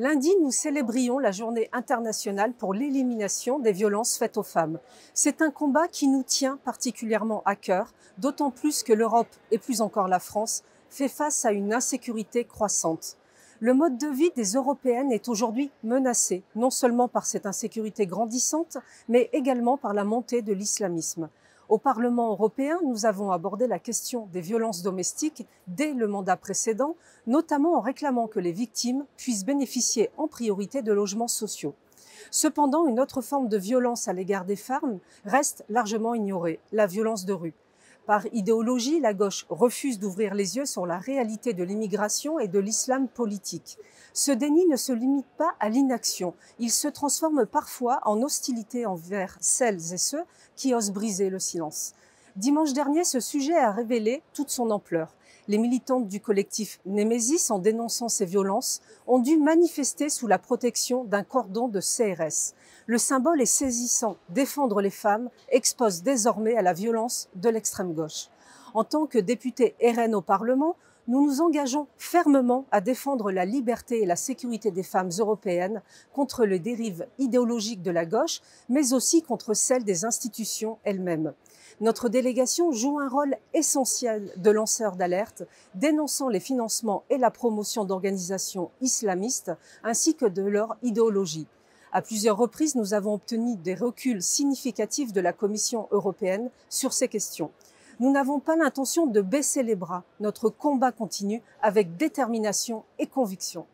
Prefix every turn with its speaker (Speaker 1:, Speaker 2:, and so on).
Speaker 1: Lundi, nous célébrions la journée internationale pour l'élimination des violences faites aux femmes. C'est un combat qui nous tient particulièrement à cœur, d'autant plus que l'Europe, et plus encore la France, fait face à une insécurité croissante. Le mode de vie des Européennes est aujourd'hui menacé, non seulement par cette insécurité grandissante, mais également par la montée de l'islamisme. Au Parlement européen, nous avons abordé la question des violences domestiques dès le mandat précédent, notamment en réclamant que les victimes puissent bénéficier en priorité de logements sociaux. Cependant, une autre forme de violence à l'égard des femmes reste largement ignorée, la violence de rue. Par idéologie, la gauche refuse d'ouvrir les yeux sur la réalité de l'immigration et de l'islam politique. Ce déni ne se limite pas à l'inaction. Il se transforme parfois en hostilité envers celles et ceux qui osent briser le silence. Dimanche dernier, ce sujet a révélé toute son ampleur. Les militantes du collectif Némésis, en dénonçant ces violences, ont dû manifester sous la protection d'un cordon de CRS. Le symbole est saisissant. Défendre les femmes expose désormais à la violence de l'extrême gauche. En tant que députés RN au Parlement, nous nous engageons fermement à défendre la liberté et la sécurité des femmes européennes contre les dérives idéologiques de la gauche, mais aussi contre celles des institutions elles-mêmes. Notre délégation joue un rôle essentiel de lanceur d'alerte, dénonçant les financements et la promotion d'organisations islamistes ainsi que de leur idéologie. À plusieurs reprises, nous avons obtenu des reculs significatifs de la Commission européenne sur ces questions. Nous n'avons pas l'intention de baisser les bras. Notre combat continue avec détermination et conviction.